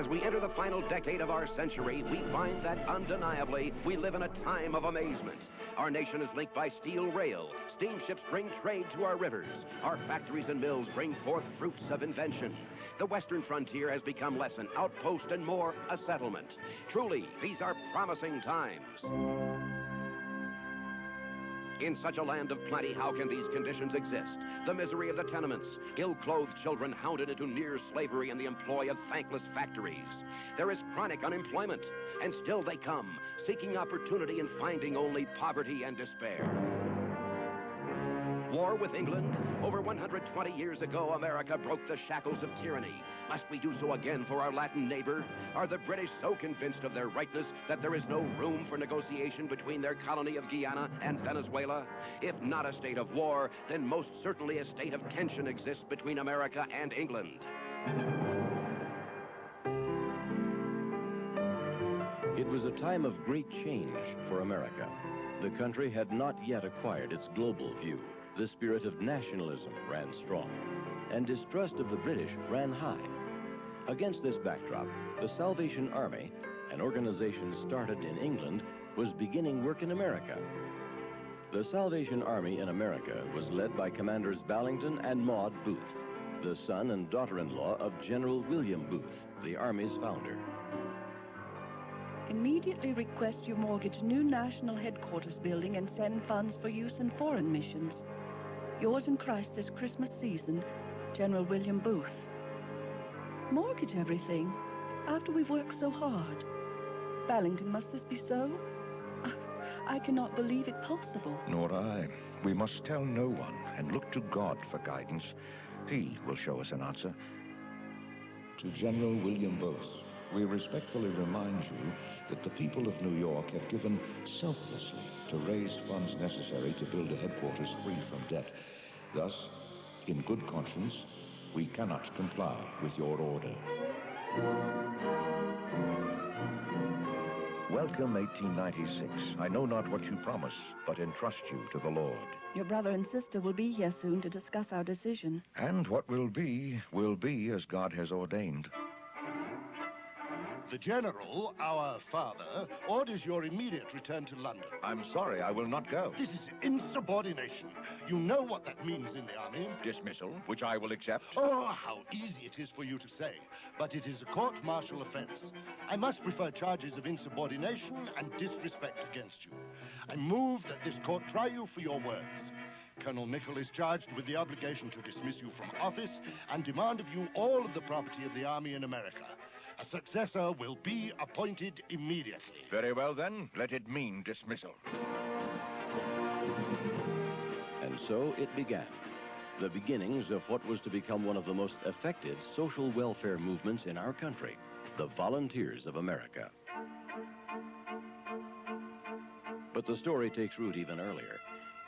As we enter the final decade of our century, we find that undeniably we live in a time of amazement. Our nation is linked by steel rail. Steamships bring trade to our rivers. Our factories and mills bring forth fruits of invention. The western frontier has become less an outpost and more a settlement. Truly, these are promising times. In such a land of plenty, how can these conditions exist? The misery of the tenements, ill-clothed children hounded into near slavery in the employ of thankless factories. There is chronic unemployment, and still they come, seeking opportunity and finding only poverty and despair. War with England? Over 120 years ago, America broke the shackles of tyranny. Must we do so again for our Latin neighbor? Are the British so convinced of their rightness that there is no room for negotiation between their colony of Guyana and Venezuela? If not a state of war, then most certainly a state of tension exists between America and England. It was a time of great change for America. The country had not yet acquired its global view. The spirit of nationalism ran strong, and distrust of the British ran high. Against this backdrop, the Salvation Army, an organization started in England, was beginning work in America. The Salvation Army in America was led by Commanders Ballington and Maud Booth, the son and daughter-in-law of General William Booth, the Army's founder. Immediately request you mortgage new national headquarters building and send funds for use in foreign missions. Yours in Christ this Christmas season, General William Booth. Mortgage everything after we've worked so hard. Ballington, must this be so? I cannot believe it possible. Nor I. We must tell no one and look to God for guidance. He will show us an answer. To General William Booth, we respectfully remind you that the people of New York have given selflessly to raise funds necessary to build a headquarters free from debt. Thus, in good conscience, we cannot comply with your order. Welcome, 1896. I know not what you promise, but entrust you to the Lord. Your brother and sister will be here soon to discuss our decision. And what will be as God has ordained. The General, our father, orders your immediate return to London. I'm sorry, I will not go. This is insubordination. You know what that means in the army. Dismissal, which I will accept. Oh, how easy it is for you to say. But it is a court-martial offense. I must prefer charges of insubordination and disrespect against you. I move that this court try you for your words. Colonel Nichol is charged with the obligation to dismiss you from office and demand of you all of the property of the army in America. A successor will be appointed immediately. Very well, then. Let it mean dismissal. And so it began. The beginnings of what was to become one of the most effective social welfare movements in our country, the Volunteers of America. But the story takes root even earlier.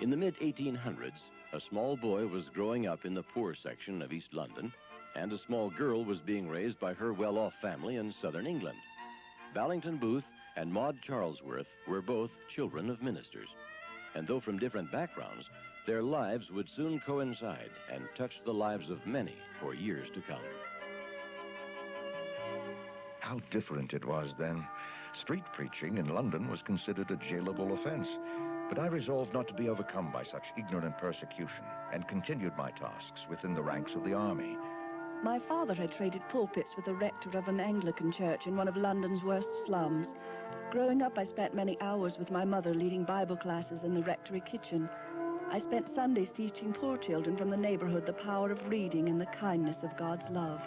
In the mid-1800s, a small boy was growing up in the poor section of East London, and a small girl was being raised by her well-off family in southern England. Ballington Booth and Maud Charlesworth were both children of ministers, and though from different backgrounds, their lives would soon coincide and touch the lives of many for years to come. How different it was then. Street preaching in London was considered a jailable offense, but I resolved not to be overcome by such ignorant persecution and continued my tasks within the ranks of the army. My father had traded pulpits with the rector of an Anglican church in one of London's worst slums. Growing up, I spent many hours with my mother leading Bible classes in the rectory kitchen. I spent Sundays teaching poor children from the neighborhood the power of reading and the kindness of God's love.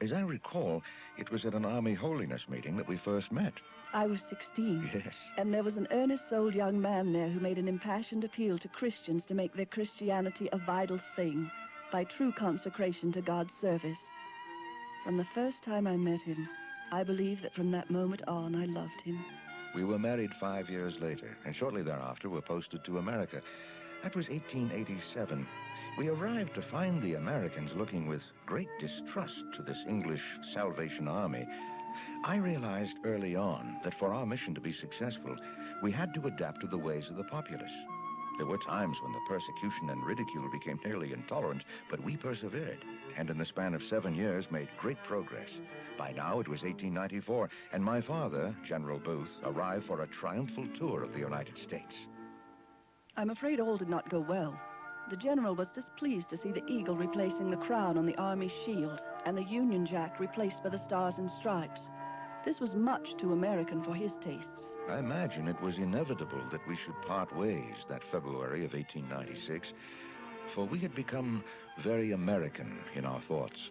As I recall, it was at an Army Holiness meeting that we first met. I was 16. Yes. And there was an earnest-souled young man there who made an impassioned appeal to Christians to make their Christianity a vital thing by true consecration to God's service. From the first time I met him, I believe that from that moment on, I loved him. We were married 5 years later, and shortly thereafter were posted to America. That was 1887. We arrived to find the Americans looking with great distrust to this English Salvation Army. I realized early on that for our mission to be successful, we had to adapt to the ways of the populace. There were times when the persecution and ridicule became nearly intolerant, but we persevered, and in the span of 7 years made great progress. By now it was 1894, and my father, General Booth, arrived for a triumphal tour of the United States. I'm afraid all did not go well. The general was displeased to see the eagle replacing the crown on the Army's shield, and the Union Jack replaced by the Stars and Stripes. This was much too American for his tastes. I imagine it was inevitable that we should part ways that February of 1896, for we had become very American in our thoughts.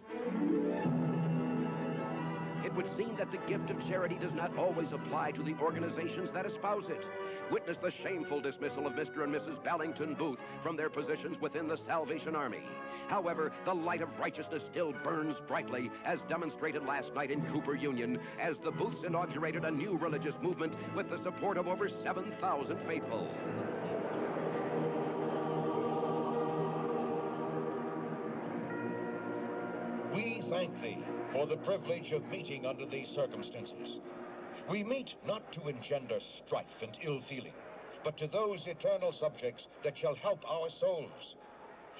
It would seem that the gift of charity does not always apply to the organizations that espouse it. Witness the shameful dismissal of Mr. and Mrs. Ballington Booth from their positions within the Salvation Army. However, the light of righteousness still burns brightly, as demonstrated last night in Cooper Union, as the Booths inaugurated a new religious movement with the support of over 7,000 faithful. We thank thee for the privilege of meeting under these circumstances. We meet not to engender strife and ill feeling, but to those eternal subjects that shall help our souls.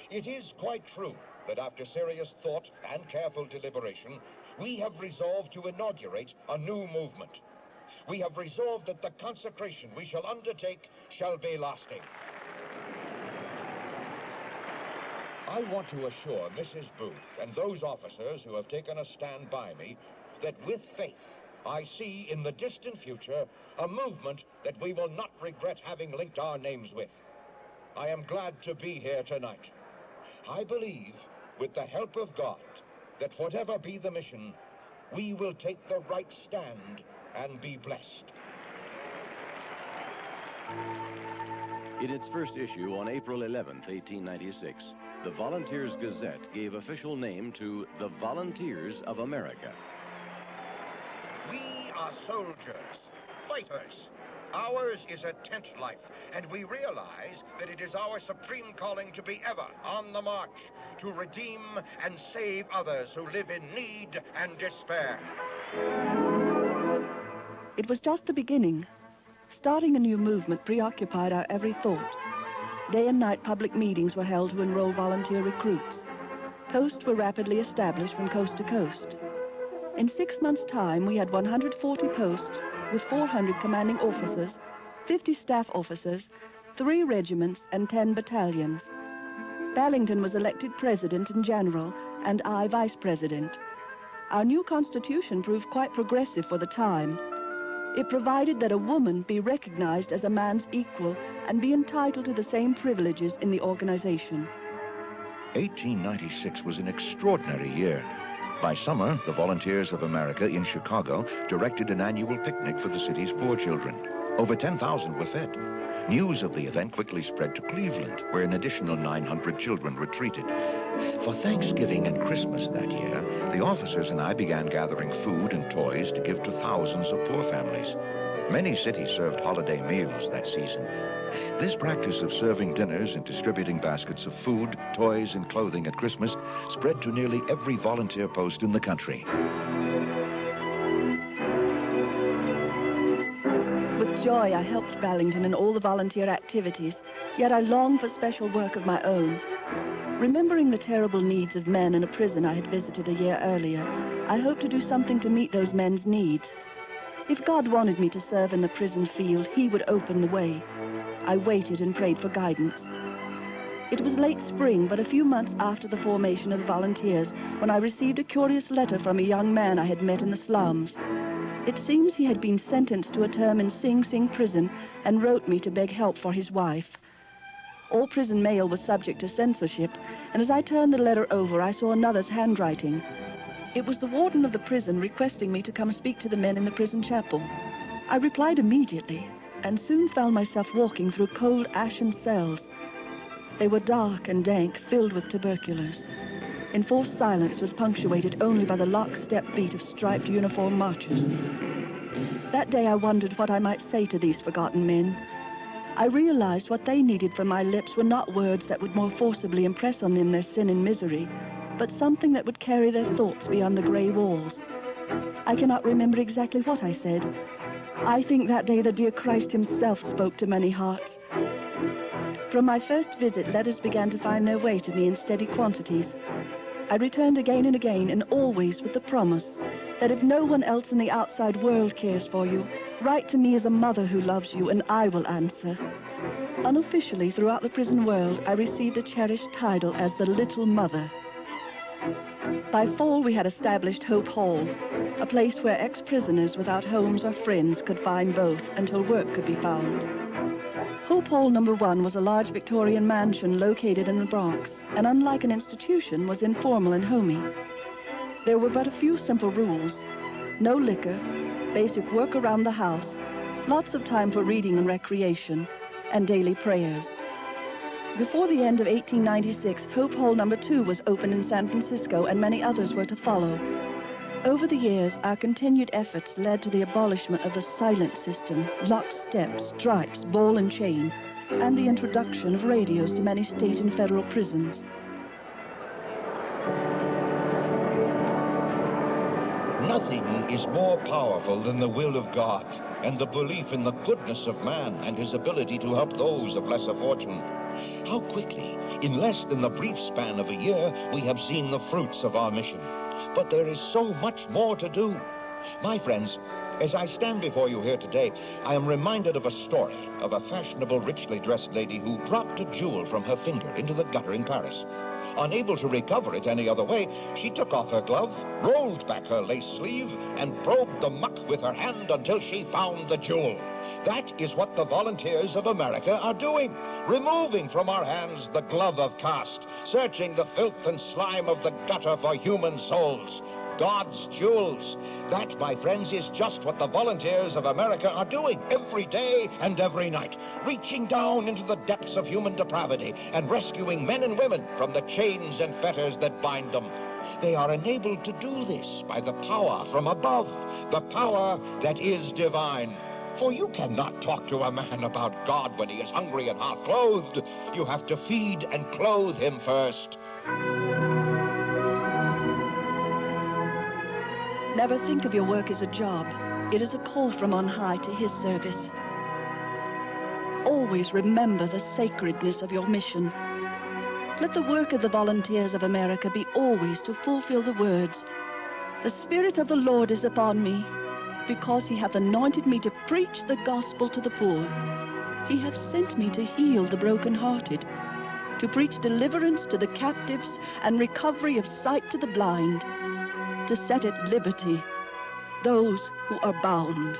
It is quite true that after serious thought and careful deliberation, we have resolved to inaugurate a new movement. We have resolved that the consecration we shall undertake shall be lasting. I want to assure Mrs. Booth and those officers who have taken a stand by me that with faith, I see in the distant future a movement that we will not regret having linked our names with. I am glad to be here tonight. I believe, with the help of God, that whatever be the mission, we will take the right stand and be blessed. In its first issue on April 11th, 1896, the Volunteers Gazette gave official name to the Volunteers of America. We are soldiers, fighters. Ours is a tent life, and we realize that it is our supreme calling to be ever on the march, to redeem and save others who live in need and despair. It was just the beginning. Starting a new movement preoccupied our every thought. Day and night public meetings were held to enroll volunteer recruits. Posts were rapidly established from coast to coast. In 6 months' time, we had 140 posts with 400 commanding officers, 50 staff officers, 3 regiments, and 10 battalions. Ballington was elected president and general, and I vice president. Our new constitution proved quite progressive for the time. It provided that a woman be recognized as a man's equal and be entitled to the same privileges in the organization. 1896 was an extraordinary year. By summer, the Volunteers of America in Chicago directed an annual picnic for the city's poor children. Over 10,000 were fed. News of the event quickly spread to Cleveland, where an additional 900 children were treated. For Thanksgiving and Christmas that year, the officers and I began gathering food and toys to give to thousands of poor families. Many cities served holiday meals that season. This practice of serving dinners and distributing baskets of food, toys, and clothing at Christmas spread to nearly every volunteer post in the country. With joy, I helped Ballington in all the volunteer activities, yet I longed for special work of my own. Remembering the terrible needs of men in a prison I had visited a year earlier, I hoped to do something to meet those men's needs. If God wanted me to serve in the prison field, he would open the way. I waited and prayed for guidance. It was late spring, but a few months after the formation of the volunteers, when I received a curious letter from a young man I had met in the slums. It seems he had been sentenced to a term in Sing Sing prison and wrote me to beg help for his wife. All prison mail was subject to censorship, and as I turned the letter over, I saw another's handwriting. It was the warden of the prison requesting me to come speak to the men in the prison chapel. I replied immediately, and soon found myself walking through cold, ashen cells. They were dark and dank, filled with tuberculars. Enforced silence was punctuated only by the lockstep beat of striped uniform marchers. That day I wondered what I might say to these forgotten men. I realized what they needed from my lips were not words that would more forcibly impress on them their sin and misery, but something that would carry their thoughts beyond the gray walls. I cannot remember exactly what I said. I think that day the dear Christ himself spoke to many hearts. From my first visit, letters began to find their way to me in steady quantities. I returned again and again, and always with the promise that if no one else in the outside world cares for you, write to me as a mother who loves you, and I will answer. Unofficially, throughout the prison world, I received a cherished title as the Little Mother. By fall, we had established Hope Hall, a place where ex-prisoners without homes or friends could find both until work could be found. Hope Hall No. 1 was a large Victorian mansion located in the Bronx, and unlike an institution, was informal and homey. There were but a few simple rules: no liquor, basic work around the house, lots of time for reading and recreation, and daily prayers. Before the end of 1896, Hope Hall No. 2 was opened in San Francisco, and many others were to follow. Over the years, our continued efforts led to the abolishment of the silent system, locked steps, stripes, ball and chain, and the introduction of radios to many state and federal prisons. Nothing is more powerful than the will of God and the belief in the goodness of man and his ability to help those of lesser fortune. How quickly, in less than the brief span of a year, we have seen the fruits of our mission. But there is so much more to do. My friends, as I stand before you here today, I am reminded of a story of a fashionable, richly dressed lady who dropped a jewel from her finger into the gutter in Paris. Unable to recover it any other way, she took off her glove, rolled back her lace sleeve, and probed the muck with her hand until she found the jewel. That is what the Volunteers of America are doing, removing from our hands the glove of caste, searching the filth and slime of the gutter for human souls. God's jewels. That, my friends, is just what the Volunteers of America are doing every day and every night, reaching down into the depths of human depravity and rescuing men and women from the chains and fetters that bind them. They are enabled to do this by the power from above, the power that is divine. For you cannot talk to a man about God when he is hungry and half-clothed. You have to feed and clothe him first. Never think of your work as a job. It is a call from on high to his service. Always remember the sacredness of your mission. Let the work of the Volunteers of America be always to fulfill the words, "The Spirit of the Lord is upon me, because he hath anointed me to preach the gospel to the poor. He hath sent me to heal the brokenhearted, to preach deliverance to the captives and recovery of sight to the blind, to set at liberty those who are bound."